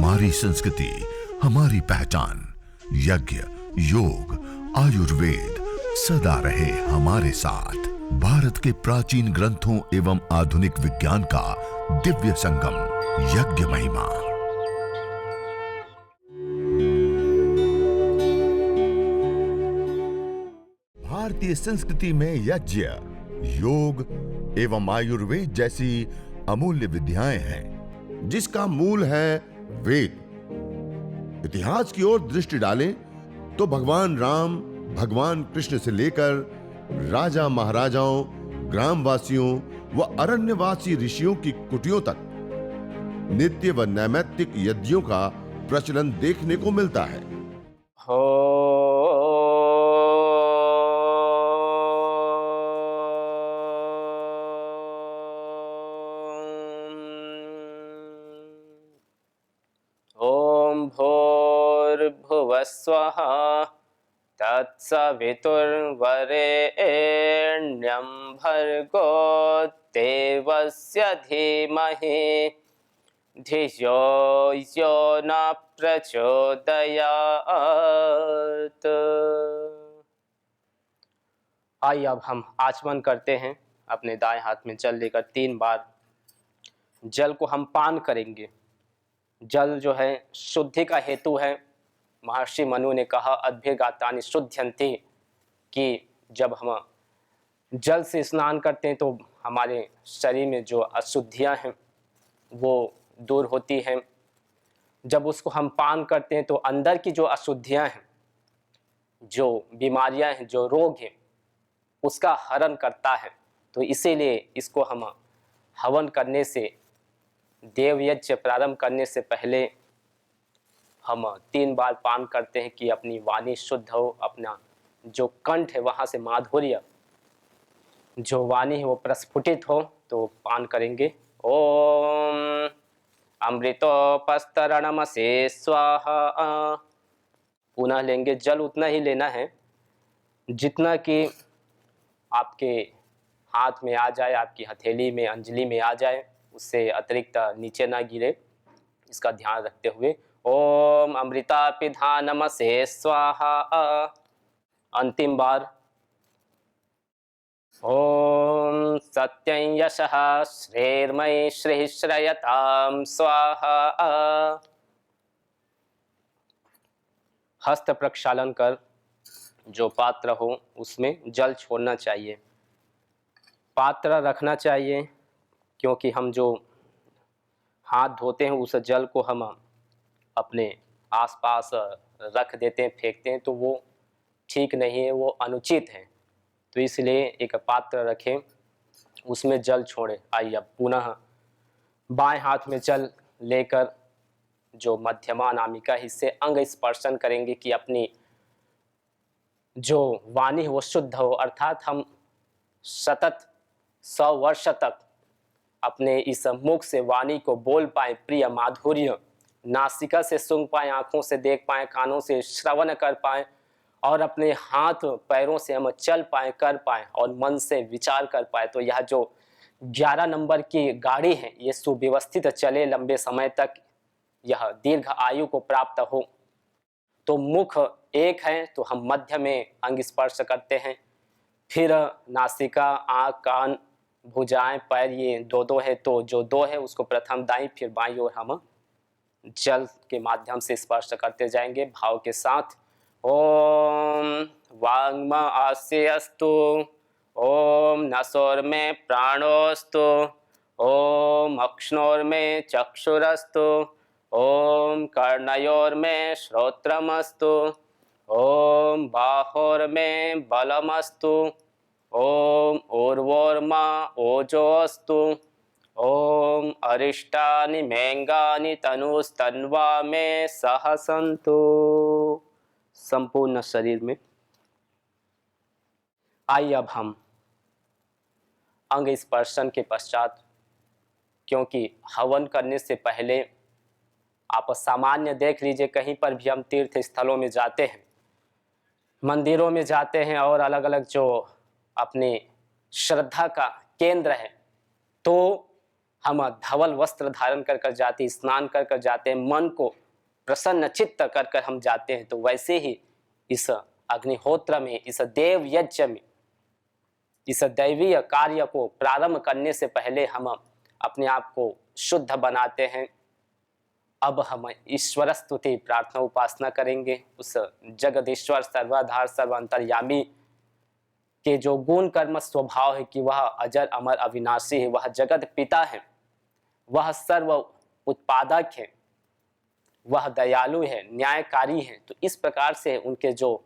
हमारी संस्कृति, हमारी पहचान। यज्ञ, योग, आयुर्वेद सदा रहे हमारे साथ। भारत के प्राचीन ग्रंथों एवं आधुनिक विज्ञान का दिव्य संगम, यज्ञ महिमा। भारतीय संस्कृति में यज्ञ, योग एवं आयुर्वेद जैसी अमूल्य विद्याएं हैं, जिसका मूल है वेद। इतिहास की ओर दृष्टि डालें तो भगवान राम, भगवान कृष्ण से लेकर राजा महाराजाओं, ग्रामवासियों व अरण्यवासी ऋषियों की कुटियों तक नित्य व नैमित्तिक यज्ञों का प्रचलन देखने को मिलता है। ओम भूर्भुवः स्वः तत्सवितुर्वरेण्यं भर्गो देवस्य धीमहि धियो यो न प्रचोदयात्। आइए अब हम आचमन करते हैं। अपने दाएं हाथ में जल लेकर 3 बार जल को हम पान करेंगे। जल जो है शुद्धि का हेतु है। महर्षि मनु ने कहा अद्भिर्गातानि शुद्ध्यन्ति, कि जब हम जल से स्नान करते हैं तो हमारे शरीर में जो अशुद्धियां हैं वो दूर होती हैं। जब उसको हम पान करते हैं तो अंदर की जो अशुद्धियां हैं, जो बीमारियां हैं, जो रोग हैं, उसका हरण करता है। तो इसीलिए इसको हम हवन करने से, देवयज्ञ प्रारंभ करने से पहले हम 3 बार पान करते हैं कि अपनी वाणी शुद्ध हो, अपना जो कंठ है वहाँ से माधुर्य, जो वाणी है वो प्रस्फुटित हो। तो पान करेंगे। ओम अमृतोपस्तरणमसे स्वाहा। पुनः लेंगे। जल उतना ही लेना है जितना कि आपके हाथ में आ जाए, आपकी हथेली में, अंजलि में आ जाए, उससे अतिरिक्त नीचे ना गिरे, इसका ध्यान रखते हुए ओम अमृतापिधानमसे स्वाहा। अंतिम बार ओम सत्यं यशः श्रेर्मयि श्रीः श्रयतां स्वाहा। हस्त प्रक्षालन कर जो पात्र हो उसमें जल छोड़ना चाहिए। पात्र रखना चाहिए, क्योंकि हम जो हाथ धोते हैं उस जल को हम अपने आसपास रख देते हैं, फेंकते हैं, तो वो ठीक नहीं है, वो अनुचित है। तो इसलिए एक पात्र रखें, उसमें जल छोड़ें। आइए अब पुनः बाएं हाथ में जल लेकर जो मध्यमा नामिका हिस्से अंग स्पर्शन करेंगे कि अपनी जो वाणी है वो शुद्ध हो, अर्थात हम सतत 100 वर्ष तक अपने इस मुख से वाणी को बोल पाए, प्रिय माधुर्य, नासिका से सूंघ पाए, आँखों से देख पाए, कानों से श्रवण कर पाए, और अपने हाथ पैरों से हम चल पाए, कर पाए, और मन से विचार कर पाए। तो यह जो 11 नंबर की गाड़ी है ये सुव्यवस्थित चले, लंबे समय तक यह दीर्घ आयु को प्राप्त हो। तो मुख एक है तो हम मध्य में अंग स्पर्श करते हैं, फिर नासिका, आँख, कान, भुजाएं, पैर, ये 2-2 है। तो जो 2 है उसको प्रथम दाईं फिर बाईं ओर हम जल के माध्यम से स्पर्श करते जाएंगे भाव के साथ। ओम वाङ्म आस्य अस्तु, ओम नसोर्मे प्राणोस्तु, ओम अक्ष्णोर्मे चक्षुरस्तु, ओम कर्णयोर्मे श्रोत्रमस्तु, ओम बाहोर्मे बलमस्तु, ओम ऊर्वोर्मा ओजोस्तु, ओम अरिष्टानि मेंगानि तनुस्तन्वा में सह सन्तु। संपूर्ण शरीर में। आइए अब हम अंग स्पर्शन के पश्चात, क्योंकि हवन करने से पहले आप सामान्य देख लीजिए, कहीं पर भी हम तीर्थ स्थलों में जाते हैं, मंदिरों में जाते हैं और अलग अलग जो अपनी श्रद्धा का केंद्र है, तो हम धवल वस्त्र धारण कर कर जाते, स्नान कर कर जाते हैं, मन को प्रसन्न चित्त कर कर हम जाते हैं, तो वैसे ही इस अग्निहोत्र में, इस देव यज्ञ में, इस दैवीय कार्य को प्रारंभ करने से पहले हम अपने आप को शुद्ध बनाते हैं। अब हम ईश्वर स्तुति प्रार्थना उपासना करेंगे उस जगदीश्वर सर्वाधार सर्वांतर्यामी के जो गुण कर्म स्वभाव है कि वह अजर अमर अविनाशी है, वह जगत पिता है, वह सर्व उत्पादक है, वह दयालु है, न्यायकारी है। तो इस प्रकार से उनके जो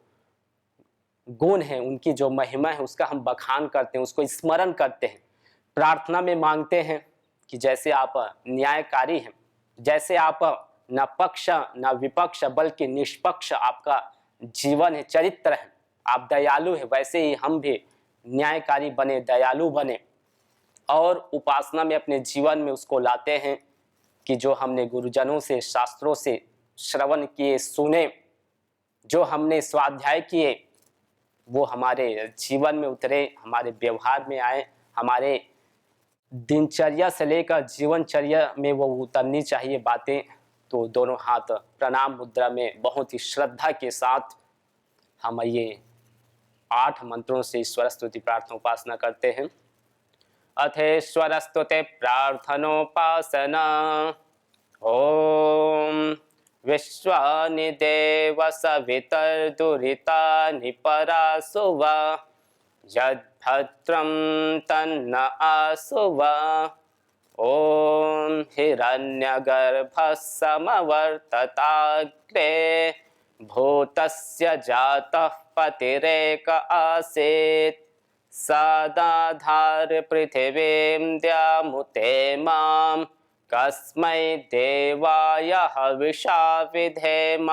गुण हैं, उनकी जो महिमा है, उसका हम बखान करते हैं, उसको स्मरण करते हैं, प्रार्थना में मांगते हैं कि जैसे आप न्यायकारी हैं, जैसे आप न पक्ष न विपक्ष बल्कि निष्पक्ष आपका जीवन है, चरित्र है, आप दयालु हैं, वैसे ही हम भी न्यायकारी बने, दयालु बने और उपासना में अपने जीवन में उसको लाते हैं कि जो हमने गुरुजनों से, शास्त्रों से श्रवण किए, सुने, जो हमने स्वाध्याय किए, वो हमारे जीवन में उतरे, हमारे व्यवहार में आए, हमारे दिनचर्या से लेकर जीवनचर्या में वो उतरनी चाहिए बातें। तो दोनों हाथ प्रणाम मुद्रा में बहुत ही श्रद्धा के साथ हम ये 8 मंत्रों से ईश्वर स्तुति प्रार्थना उपासना करते हैं। अथेश्वर स्तुति प्रार्थनोपासना। ओम विश्वानि देव सवितर्दुरितानि परासुव यद्भद्रं तन्न आसुव। ओम हिरण्यगर्भः समवर्तताग्रे भूतस्य जातः पतिरेक आसीत् सदाधार पृथिवीं द्यामुते मां कस्मै देवाय हविषा विधेम।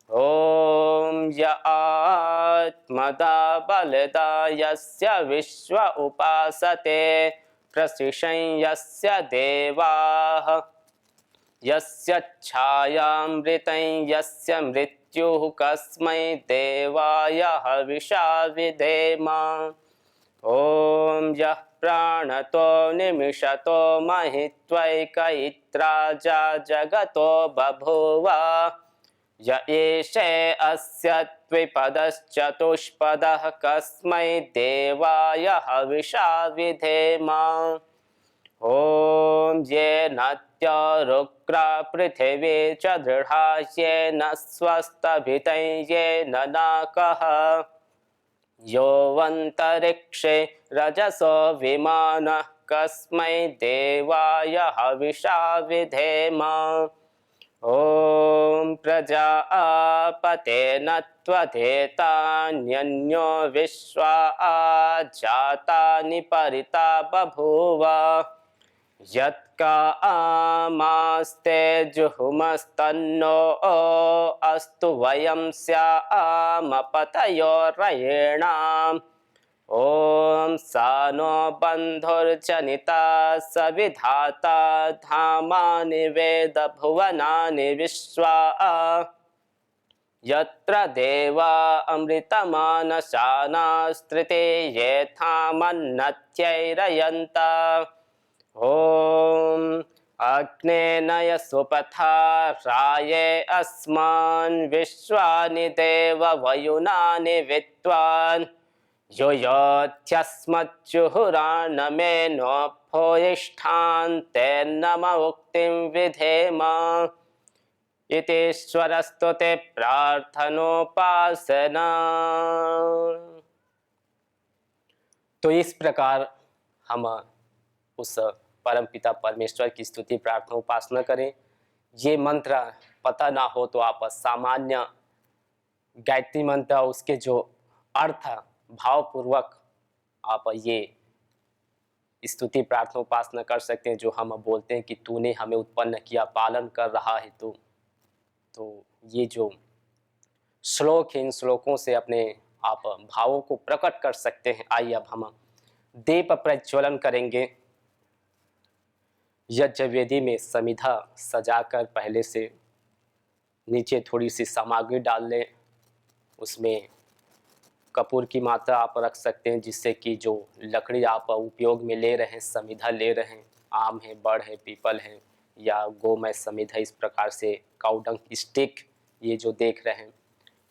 ओम य आत्मदा बलदा यस्य विश्व उपासते प्रसिषं यस्य देवाः यस्य छायामृतं यस्य मृत्युः कस्मै देवाय हविषा विधेम। ओम यः प्राणतो निमिषतो महित्वैकयित्राजा जगतो बभूव य एषे अस्य द्विपदश्चतुष्पदः कस्मै देवाय हविषा विधेम। ओम येन रुक्रा पृथिवी च दृढ़ा येन स्वस्तभितं येन नाकः योऽन्तरिक्षे रजसो विमानः कस्मै देवाय हविषा विधेम। ओम प्रजापतेन त्वधेतान्यन्यो विश्वा जातानि परिता बभूव यत्कामास्ते जुहुमस्तन्नो अस्तु वयं स्यामपतयो रयेणाम्। ओम सानो बन्धुर्जनिता सविधाता धामानि वेद भुवनानि विश्वा यत्र देवा अमृतमानशानास्त्रिते येथामन्नत्यैरयन्त। ओम अग्नेनय सुपथा राये अस्मान् विश्वानि देव वयुनानि विद्वान् यो योऽध्यस्मज्जुहुरानमेनो भूयिष्ठान् तेन्नम उक्तिं विधेम। इतीश्वर स्तुति प्रार्थनोपासना। तो इस प्रकार हम उस परमपिता परमेश्वर की स्तुति प्रार्थना उपासना करें। ये मंत्र पता ना हो तो आप सामान्य गायत्री मंत्र, उसके जो अर्थ भावपूर्वक आप ये स्तुति प्रार्थना उपासना कर सकते हैं। जो हम बोलते हैं कि तूने हमें उत्पन्न किया, पालन कर रहा है तो ये जो श्लोक है, इन श्लोकों से अपने आप भावों को प्रकट कर सकते हैं। आइए अब हम दीप प्रज्वलन करेंगे। यज्ञ वेदी में समिधा सजाकर पहले से नीचे थोड़ी सी सामग्री डाल लें, उसमें कपूर की मात्रा आप रख सकते हैं, जिससे कि जो लकड़ी आप उपयोग में ले रहे हैं, समिधा ले रहे हैं, आम है, बड़ है, पीपल है या गोमय समिध है, इस प्रकार से काउडंग स्टिक ये जो देख रहे हैं,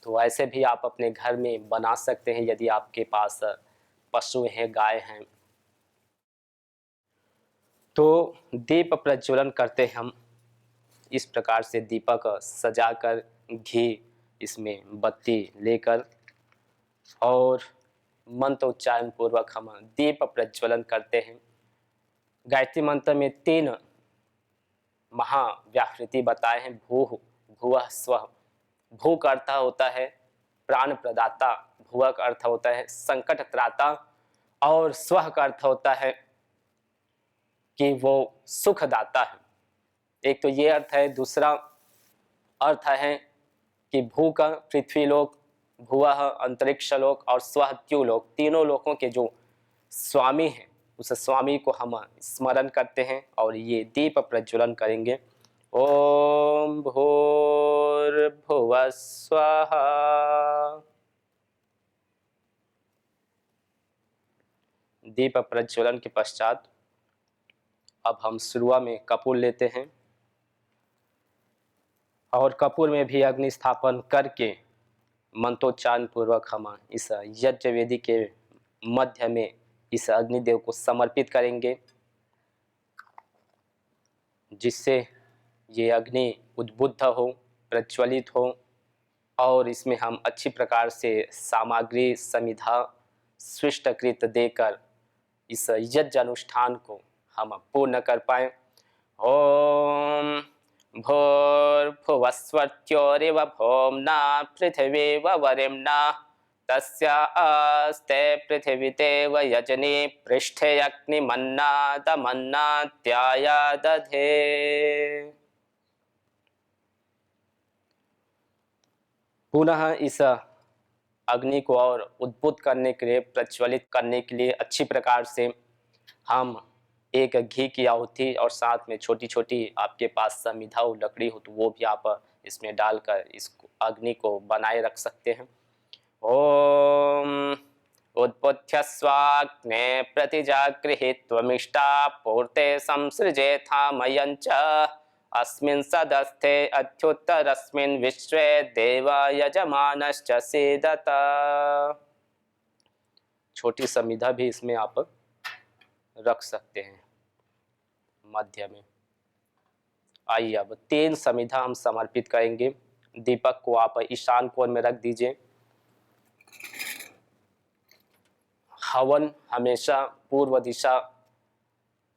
तो ऐसे भी आप अपने घर में बना सकते हैं यदि आपके पास पशु हैं, गाय हैं। तो दीप प्रज्वलन करते हैं हम इस प्रकार से, दीपक सजाकर घी इसमें बत्ती लेकर और मंत्रोच्चारण पूर्वक हम दीप प्रज्वलन करते हैं। गायत्री मंत्र में 3 महाव्याहृति बताए हैं, भूः भुवः स्वः। भू का अर्थ होता है प्राण प्रदाता, भुवः का अर्थ होता है संकट त्राता और स्वः का अर्थ होता है कि वो सुखदाता है। एक तो ये अर्थ है, दूसरा अर्थ है कि भू का पृथ्वी लोक, भुवः अंतरिक्ष लोक और स्वः त्युलोक, तीनों लोकों के जो स्वामी हैं उस स्वामी को हम स्मरण करते हैं और ये दीप प्रज्वलन करेंगे। ओम भूर्भुवः स्वः। दीप प्रज्वलन के पश्चात अब हम शुरुआत में कपूर लेते हैं और कपूर में भी अग्नि स्थापन करके मंत्रोच्चारण पूर्वक हम इस यज्ञ वेदी के मध्य में इस अग्निदेव को समर्पित करेंगे, जिससे ये अग्नि उद्बुद्ध हो, प्रज्वलित हो और इसमें हम अच्छी प्रकार से सामग्री समिधा सृष्टकृत देकर इस यज्ञ अनुष्ठान को हम पूर्ण कर पाएं। ओम भूर्भुवस्वर्त्योरिव भौम्ना पृथिवीव वरिम्ना तस्यास्ते पृथिवीतेव यजने पृष्ठे अग्निमन्नादमन्नात्याया दधे। पुनः इस अग्नि को और उद्बुद्ध करने के लिए, प्रज्वलित करने के लिए अच्छी प्रकार से हम एक घी की आहुति और साथ में छोटी छोटी आपके पास समिधा लकड़ी हो तो वो भी आप इसमें डालकर इस अग्नि को बनाए रख सकते हैं। ओम उद्बुद्ध्य स्वाग्ने प्रतिजागृहीत्वमिष्टा पूर्ते संसृजेथा मयञ्च अस्मिन् सदस्थे अध्युत्तरस्मिन् विश्वे देवा यजमानश्च सीदत। छोटी समिधा भी इसमें आप रख सकते हैं मध्य में। आइए अब 3 समिधा हम समर्पित करेंगे। दीपक को आप ईशान कोण में रख दीजिए। हवन हमेशा पूर्व दिशा,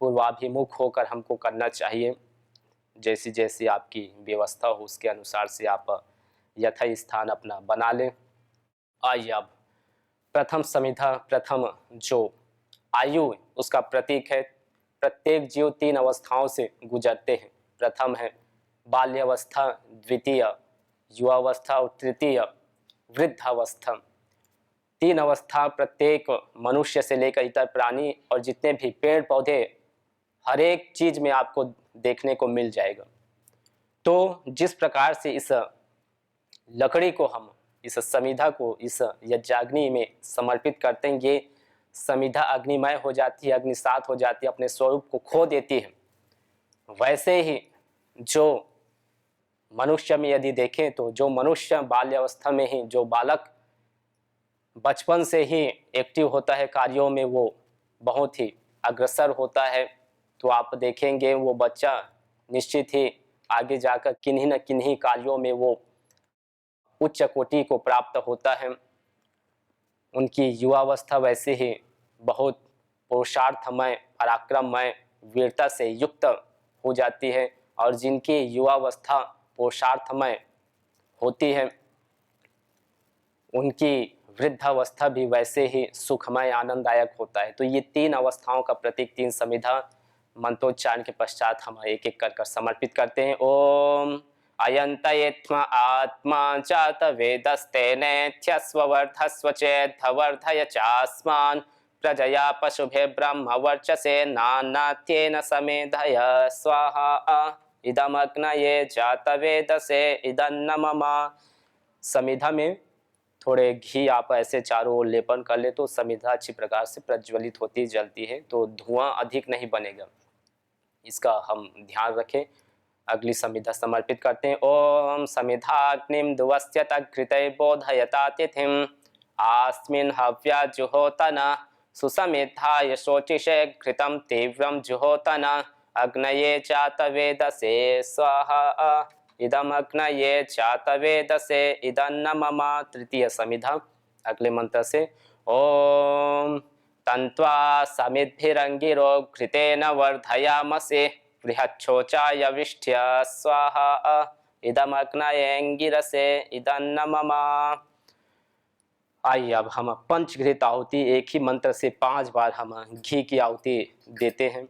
पूर्वाभिमुख होकर हमको करना चाहिए। जैसी जैसी आपकी व्यवस्था हो उसके अनुसार से आप यथा स्थान अपना बना लें। आइए अब प्रथम समिधा, प्रथम जो आयु उसका प्रतीक है। प्रत्येक जीव 3 अवस्थाओं से गुजरते हैं। प्रथम है बाल्यावस्था, द्वितीय युवावस्था और तृतीय वृद्धावस्था। 3 अवस्था प्रत्येक मनुष्य से लेकर इतर प्राणी और जितने भी पेड़ पौधे, हर एक चीज में आपको देखने को मिल जाएगा। तो जिस प्रकार से इस लकड़ी को हम, इस समिधा को इस यज्ञाग्नि में समर्पित करते हैं, ये समिधा अग्निमय हो जाती है, अग्निसात हो जाती है, अपने स्वरूप को खो देती है। वैसे ही जो मनुष्य में यदि देखें तो जो मनुष्य बाल्यावस्था में ही, जो बालक बचपन से ही एक्टिव होता है कार्यों में, वो बहुत ही अग्रसर होता है, तो आप देखेंगे वो बच्चा निश्चित ही आगे जाकर किन्हीं न किन्हीं कार्यों में वो उच्च कोटि को प्राप्त होता है। उनकी युवावस्था वैसे ही बहुत पुरुषार्थमय, पराक्रममय, वीरता से युक्त हो जाती है और जिनकी युवावस्था पुरुषार्थमय होती है उनकी वृद्धावस्था भी वैसे ही सुखमय, आनंददायक होता है। तो ये 3 अवस्थाओं का प्रतीक 3 समिधा मंत्रोच्चारण के पश्चात हम एक एक कर समर्पित करते हैं। ओम अयंतयेत्म आत्मा जात वेदस्तेनेत्यस्वर्धस्व चेद्धवर्धय चास्मान् प्रजया पशुभे ब्रह्म वर्चसे नानात्येन समेधय स्वाहा इदमग्नये जात वेदसे इदन्न मम। समिधा में थोड़े घी आप ऐसे चारों ओर लेपन कर ले तो समिधा अच्छी प्रकार से प्रज्वलित होती जलती है, तो धुआं अधिक नहीं बनेगा। इसका हम ध्यान रखें। अगली समिधा समर्पित करते हैं। ओम समिधाग्निम दुवस्यत घृतै बोधयता तिथिम आस्मिन् हव्या जुहोतना सुसमिधाय शोचिषे घृतं तीव्रं जुहोतना अग्नये चातवेदसे स्वाहा इदम अग्नये चातवेदसे इदन्न मम। तृतीय समिधा अगले मंत्र से। ओम तन्त्वा समिद्भिरंगिरो घृतेन वर्धयामसे बृहच्छोचाय विष्ठ्य स्वाहा इदम अग्नयेंगिरसे इदन्न मम। आइए अब हम पंचघृत आहुति एक ही मंत्र से 5 बार हम घी की आहुति देते हैं।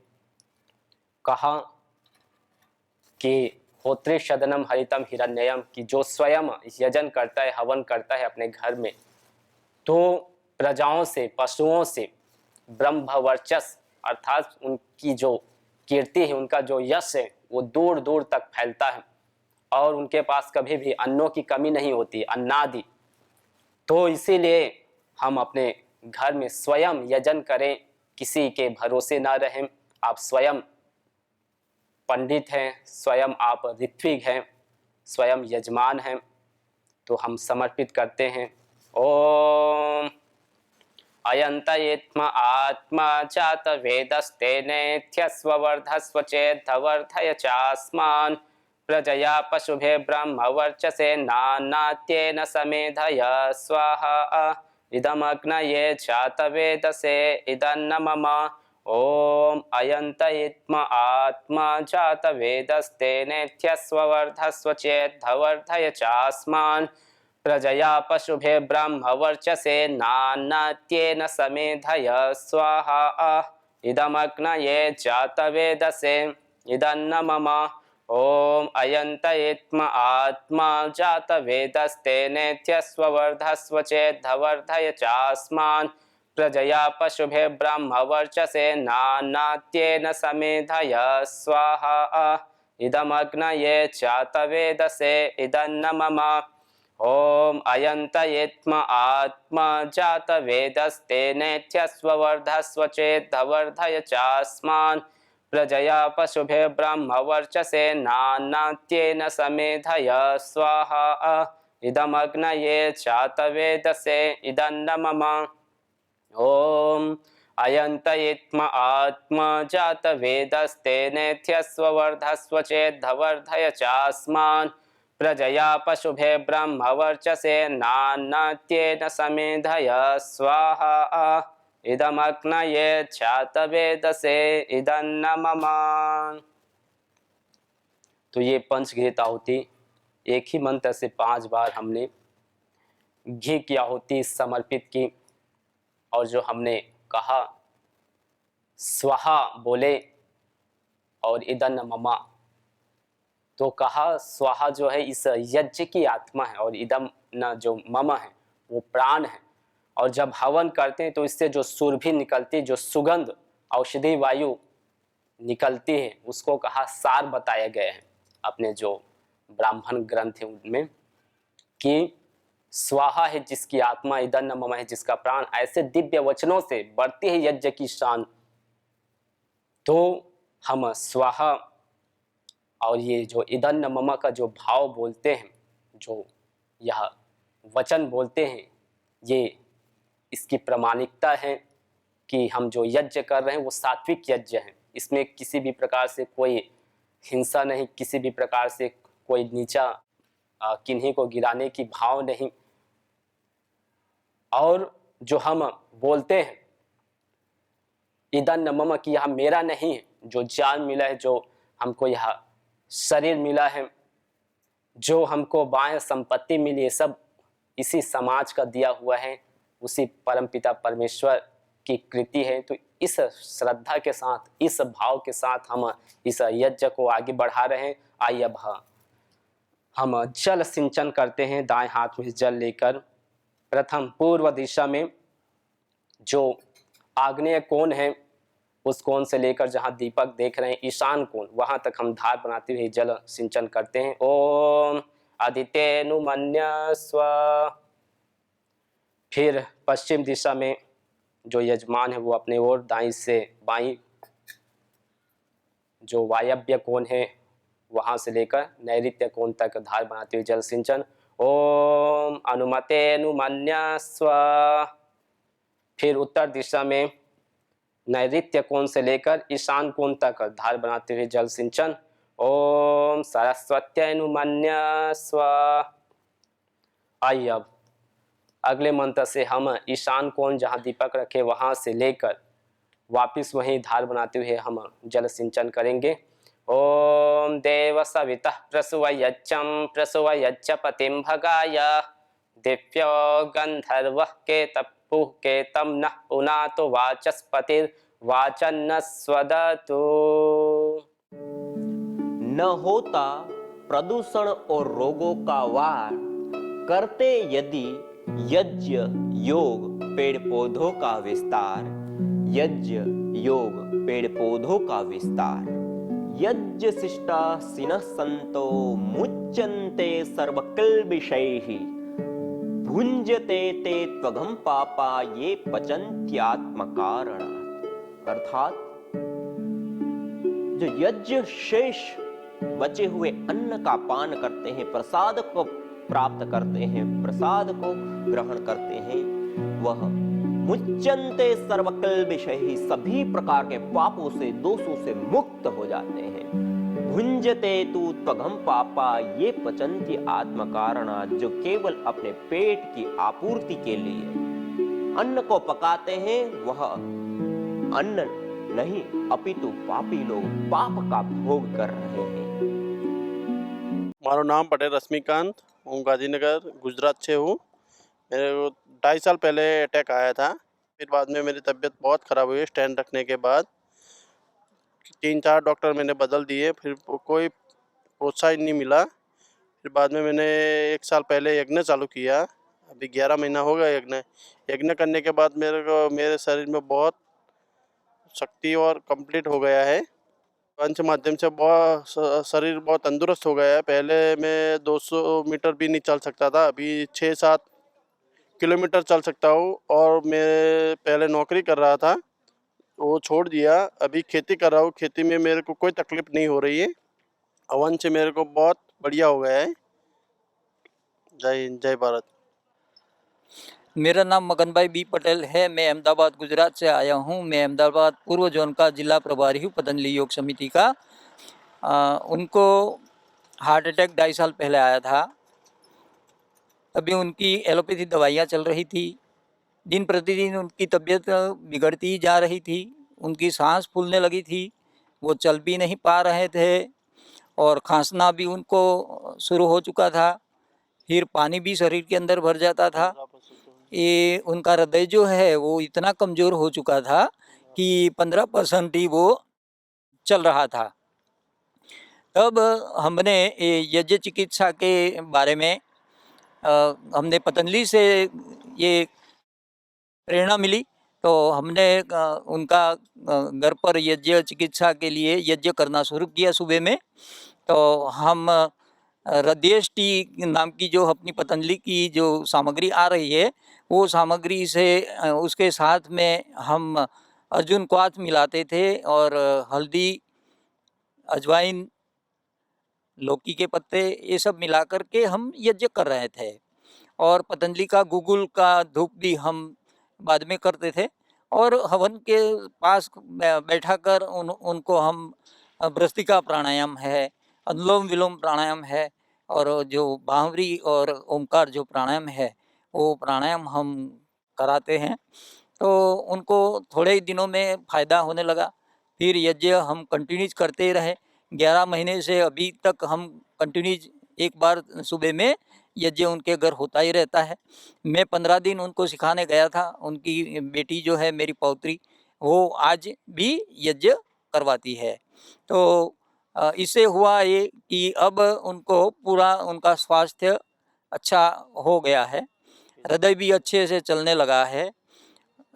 कहा कि होत्रे सदनम हरितम हिरण्ययम, कि जो स्वयं यजन करता है, हवन करता है अपने घर में, तो प्रजाओं से, पशुओं से ब्रह्म वर्चस अर्थात उनकी जो कीर्ति है, उनका जो यश है, वो दूर दूर तक फैलता है और उनके पास कभी भी अन्नों की कमी नहीं होती, अन्नादि। तो इसीलिए हम अपने घर में स्वयं यजन करें, किसी के भरोसे ना रहें। आप स्वयं पंडित हैं, स्वयं आप ऋत्विक हैं, स्वयं यजमान हैं, तो हम समर्पित करते हैं। ओम अयंतयेत्म आत्मा जात वेदस्तेनेत्यस्वर्धस्व चेद्धवर्धय चास्मान् प्रजया पशुभे ब्रह्म वर्चसे नानात्येन समेधय स्वाहा इदमग्नये जातवेदसे इदन्न मम। ओम अयंतयेत्म आत्मा जात वेदस्तेनेत्यस्वर्धस्व चेद्धवर्धय चास्मान् प्रजया पशुभे ब्रह्म वर्चसे नानात्येन समेधय स्वाहा इदमग्नये जातवेदसे इदन्न मम। ओम अयंतयेत्म आत्मा जात वेदस्तेनेत्यस्वर्धस्व चेद्धवर्धय चास्मान् प्रजया पशुभे ब्रह्म वर्चसे नानात्येन समेधय स्वाहा इदमग्नये जातवेदसे इदन्न मम। ओम अयंतयेत्म आत्मा जात वेदस्तेनेत्यस्वर्धस्व चेद्धवर्धय चास्मान् प्रजया पशुभे ब्रह्म वर्चसे नानात्येन समेधय स्वाहा इदमग्नये जातवेदसे इदन्न मम। ओम अयंतयेत्म आत्मा जात वेदस्तेनेत्यस्वर्धस्व चेद्धवर्धय चास्मान् प्रजया पशुभे ब्रह्म वर्चसे नानात्येन समेधय स्वाहा इदमग्नये जातवेदसे इदन्न मम। तो ये पंचघृत आहुति एक ही मंत्र से 5 बार हमने घी की आहुति समर्पित की। और जो हमने कहा स्वाहा बोले और इदन्न मम, तो कहा स्वाहा जो है इस यज्ञ की आत्मा है और इदम न जो मम है वो प्राण है। और जब हवन करते हैं तो इससे जो सुरभि निकलती, जो सुगंध औषधि वायु निकलती है, उसको कहा सार बताया गया है अपने जो ब्राह्मण ग्रंथ है उनमें, कि स्वाहा है जिसकी आत्मा, इदन्न मम है जिसका प्राण। ऐसे दिव्य वचनों से बढ़ती है यज्ञ की शान। तो हम स्वाहा और ये जो इदन्न मम का जो भाव बोलते हैं, जो यह वचन बोलते हैं, ये इसकी प्रामाणिकता है कि हम जो यज्ञ कर रहे हैं वो सात्विक यज्ञ है। इसमें किसी भी प्रकार से कोई हिंसा नहीं, किसी भी प्रकार से कोई नीचा किन्हीं को गिराने की भाव नहीं। और जो हम बोलते हैं इदन्न मम कि यह मेरा नहीं है, जो जान मिला है, जो हमको यह शरीर मिला है, जो हमको बाह्य संपत्ति मिली है, सब इसी समाज का दिया हुआ है, उसी परमपिता परमेश्वर की कृति है। तो इस श्रद्धा के साथ, इस भाव के साथ हम इस यज्ञ को आगे बढ़ा रहे हैं। आइए अब हम जल सिंचन करते हैं। दाएं हाथ में जल लेकर प्रथम पूर्व दिशा में जो आग्नेय कोण है, उस कोण से लेकर जहां दीपक देख रहे हैं ईशान कोण, वहां तक हम धार बनाते हुए जल सिंचन करते हैं। ओम आदित्यनुमन्यस्व। फिर पश्चिम दिशा में जो यजमान है वो अपने ओर दाईं से बाईं जो वायव्य कोण है वहाँ से लेकर नैऋत्य कोण तक धार बनाते हुए जल सिंचन। ओम अनुमते अनुमन्यस्व। फिर उत्तर दिशा में नैऋत्य कोण से लेकर ईशान कोण तक धार बनाते हुए जल सिंचन। ओम सरस्वत्यनुमन्यस्व। आइए अब अगले मंत्र से हम ईशान कोण जहाँ दीपक रखे वहाँ से लेकर वापिस वहीं धार बनाते हुए हम जल सिंचन करेंगे। ओम देव सवितः प्रसुवयच्चं प्रसुवयच्च पतिं भगाय दिव्यो गंधर्वः केतपुः केतं नः पुनातो वाचस्पतिर्वाचन्न स्वदतु। न होता प्रदूषण और रोगों का वार, करते यदि यज्ञ योग पेड़ पौधों का विस्तार। यज्ञ योग पेड़ पौधों का विस्तार। यज्ञ शिष्टा सिनः संतो मुच्यन्ते सर्वकिल्बिषैः भुञ्जते ते त्वघं पापा ये पचन्त्यात्मकारणात्। अर्थात जो यज्ञ शेष बचे हुए अन्न का पान करते हैं, प्रसाद को प्राप्त करते हैं, प्रसाद को ग्रहण करते हैं, वह मुच्यन्ते सर्वकिल्बिषैः सभी प्रकार के पापों से दोषों से मुक्त हो जाते हैं। भुञ्जते तु त्वघं पापा ये पचन्ति आत्मकारणात् जो केवल अपने पेट की आपूर्ति के लिए अन्न को पकाते हैं, वह अन्न नहीं अपितु पापी लोग पाप का भोग कर रहे हैं। मारो नाम पटेल रश्मिकांत, हूँ गांधीनगर गुजरात से हूँ। मेरे को 2.5 साल पहले अटैक आया था। फिर बाद में मेरी तबीयत बहुत ख़राब हुई। स्टेंट रखने के बाद 3-4 डॉक्टर मैंने बदल दिए, फिर कोई प्रोत्साहन नहीं मिला। फिर बाद में मैंने 1 साल पहले यज्ञ चालू किया। अभी 11 महीना हो गया यज्ञ करने के बाद मेरे शरीर में बहुत शक्ति और कंप्लीट हो गया है। पंच माध्यम से शरीर बहुत तंदुरुस्त हो गया है। पहले मैं 200 मीटर भी नहीं चल सकता था, अभी 6-7 किलोमीटर चल सकता हूँ। और मैं पहले नौकरी कर रहा था, वो छोड़ दिया, अभी खेती कर रहा हूँ। खेती में मेरे को कोई तकलीफ नहीं हो रही है। हवन से मेरे को बहुत बढ़िया हो गया है। जय हिंद, जय भारत। मेरा नाम मगन भाई पटेल है। मैं अहमदाबाद गुजरात से आया हूँ। मैं अहमदाबाद पूर्व जोन का जिला प्रभारी हूँ पतंजलि योग समिति का। उनको हार्ट अटैक 2.5 साल पहले आया था। अभी उनकी एलोपैथी दवाइयाँ चल रही थी। दिन प्रतिदिन उनकी तबीयत बिगड़ती ही जा रही थी। उनकी सांस फूलने लगी थी, वो चल भी नहीं पा रहे थे और खांसना भी उनको शुरू हो चुका था। फिर पानी भी शरीर के अंदर भर जाता था। ये उनका हृदय जो है वो इतना कमज़ोर हो चुका था कि 15% ही वो चल रहा था। तब हमने यज्ञ चिकित्सा के बारे में हमने पतंजलि से ये प्रेरणा मिली, तो हमने उनका घर पर यज्ञ चिकित्सा के लिए यज्ञ करना शुरू किया सुबह में। तो हम हृदयष्टि नाम की जो अपनी पतंजलि की जो सामग्री आ रही है, वो सामग्री से उसके साथ में हम अर्जुन क्वाथ मिलाते थे और हल्दी, अजवाइन, लौकी के पत्ते, ये सब मिला कर के हम यज्ञ कर रहे थे। और पतंजलि का गुगुल का धूप भी हम बाद में करते थे। और हवन के पास बैठा कर उनको हम भ्रस्त्रिका प्राणायाम है, अनुलोम विलोम प्राणायाम है और जो बांवरी और ओमकार जो प्राणायाम है, वो प्राणायाम हम कराते हैं। तो उनको थोड़े ही दिनों में फ़ायदा होने लगा। फिर यज्ञ हम कंटिन्यूज करते रहे। 11 महीने से अभी तक हम कंटिन्यूज एक बार सुबह में यज्ञ उनके घर होता ही रहता है। मैं 15 दिन उनको सिखाने गया था। उनकी बेटी जो है मेरी पौत्री, वो आज भी यज्ञ करवाती है। तो इससे हुआ ये कि अब उनको पूरा उनका स्वास्थ्य अच्छा हो गया है। हृदय भी अच्छे से चलने लगा है।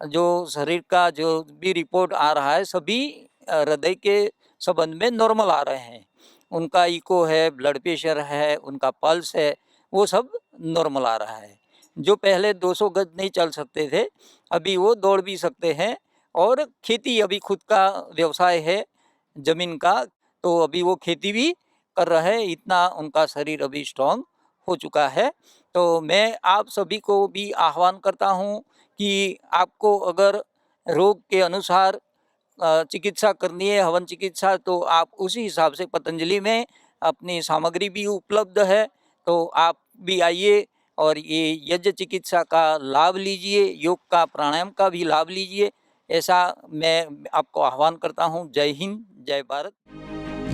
जो शरीर का जो भी रिपोर्ट आ रहा है, सभी हृदय के संबंध में नॉर्मल आ रहे हैं। उनका इको है, ब्लड प्रेशर है, उनका पल्स है, वो सब नॉर्मल आ रहा है। जो पहले 200 गज नहीं चल सकते थे, अभी वो दौड़ भी सकते हैं। और खेती, अभी खुद का व्यवसाय है ज़मीन का, तो अभी वो खेती भी कर रहे हैं, इतना उनका शरीर अभी स्ट्रांग हो चुका है। तो मैं आप सभी को भी आह्वान करता हूँ कि आपको अगर रोग के अनुसार चिकित्सा करनी है, हवन चिकित्सा, तो आप उसी हिसाब से पतंजलि में अपनी सामग्री भी उपलब्ध है, तो आप भी आइए और ये यज्ञ चिकित्सा का लाभ लीजिए, योग का प्राणायाम का भी लाभ लीजिए, ऐसा मैं आपको आह्वान करता हूँ। जय हिंद, जय भारत।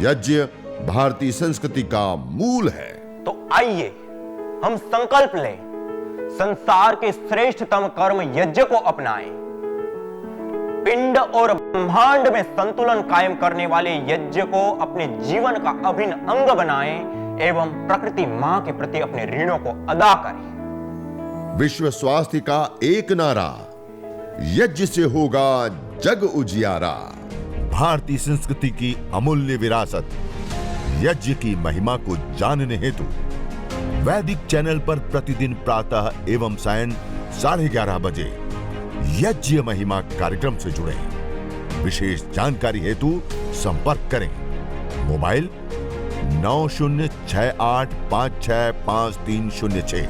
यज्ञ भारतीय संस्कृति का मूल है। तो आइए हम संकल्प लें, संसार के श्रेष्ठतम कर्म यज्ञ को अपनाएं, पिंड और ब्रह्मांड में संतुलन कायम करने वाले यज्ञ को अपने जीवन का अभिन्न अंग बनाएं एवं प्रकृति मां के प्रति अपने ऋणों को अदा करें। विश्व स्वास्थ्य का एक नारा, यज्ञ से होगा जग उजियारा। भारतीय संस्कृति की अमूल्य विरासत यज्ञ की महिमा को जानने हेतु वैदिक चैनल पर प्रतिदिन प्रातः एवं सायं 11:30 बजे यज्ञ महिमा कार्यक्रम से जुड़े। विशेष जानकारी हेतु संपर्क करें। मोबाइल 9068565306।